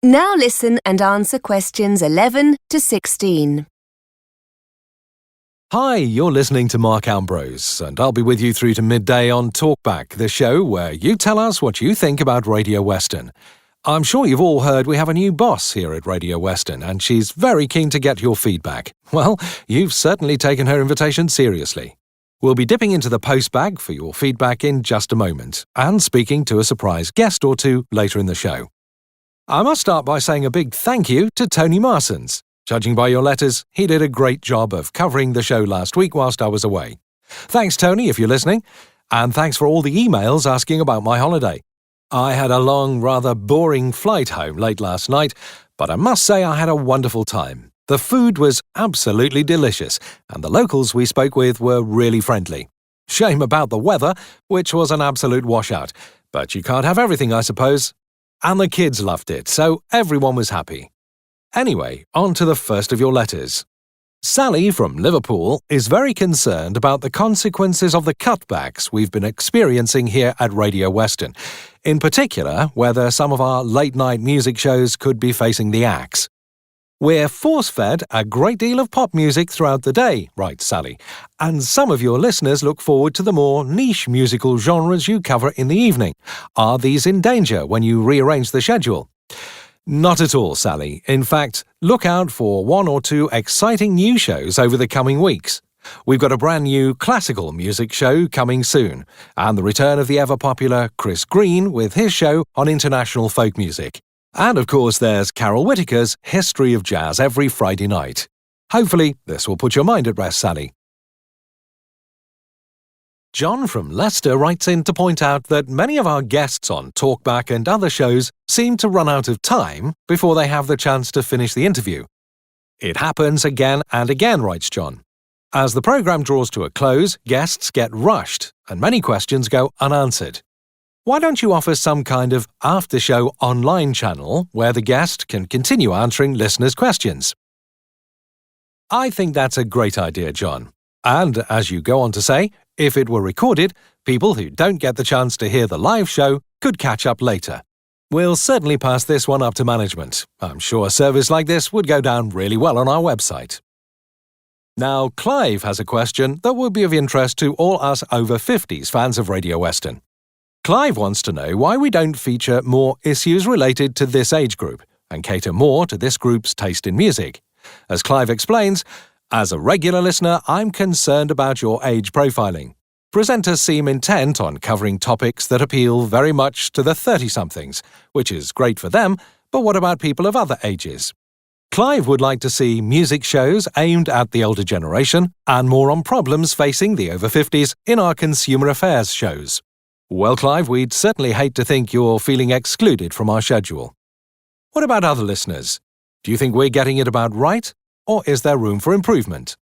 Now listen and answer questions 11 to 16. Hi, you're listening to Mark Ambrose, and I'll be with you through to midday on Talkback, the show where you tell us what you think about Radio Western. I'm sure you've all heard we have a new boss here at Radio Western, and she's very keen to get your feedback. Well, you've certainly taken her invitation seriously. We'll be dipping into the postbag for your feedback in just a moment, and speaking to a surprise guest or two later in the show. I must start by saying a big thank you to Tony Marsons. Judging by your letters, he did a great job of covering the show last week whilst I was away. Thanks, Tony, if you're listening, and thanks for all the emails asking about my holiday. I had a long, rather boring flight home late last night, but I must say I had a wonderful time. The food was absolutely delicious, and the locals we spoke with were really friendly. Shame about the weather, which was an absolute washout, but you can't have everything, I suppose. And the kids loved it, so everyone was happy. Anyway, on to the first of your letters. Sally from Liverpool is very concerned about the consequences of the cutbacks we've been experiencing here at Radio Western, in particular whether some of our late-night music shows could be facing the axe. We're force-fed a great deal of pop music throughout the day, writes Sally, and some of your listeners look forward to the more niche musical genres you cover in the evening. Are these in danger when you rearrange the schedule? Not at all, Sally. In fact, look out for one or two exciting new shows over the coming weeks. We've got a brand new classical music show coming soon, and the return of the ever-popular Chris Green with his show on international folk music. And of course there's Carol Whittaker's History of Jazz every Friday night. Hopefully this will put your mind at rest, Sally. John from Leicester writes in to point out that many of our guests on Talkback and other shows seem to run out of time before they have the chance to finish the interview. It happens again and again, writes John. As the programme draws to a close, guests get rushed and many questions go unanswered. Why don't you offer some kind of after-show online channel where the guest can continue answering listeners' questions? I think that's a great idea, John. And as you go on to say, if it were recorded, people who don't get the chance to hear the live show could catch up later. We'll certainly pass this one up to management. I'm sure a service like this would go down really well on our website. Now, Clive has a question that would be of interest to all us over 50s fans of Radio Western. Clive wants to know why we don't feature more issues related to this age group and cater more to this group's taste in music. As Clive explains, as a regular listener, I'm concerned about your age profiling. Presenters seem intent on covering topics that appeal very much to the 30-somethings, which is great for them, but what about people of other ages? Clive would like to see music shows aimed at the older generation and more on problems facing the over 50s in our consumer affairs shows. Well, Clive, we'd certainly hate to think you're feeling excluded from our schedule. What about other listeners? Do you think we're getting it about right, or is there room for improvement?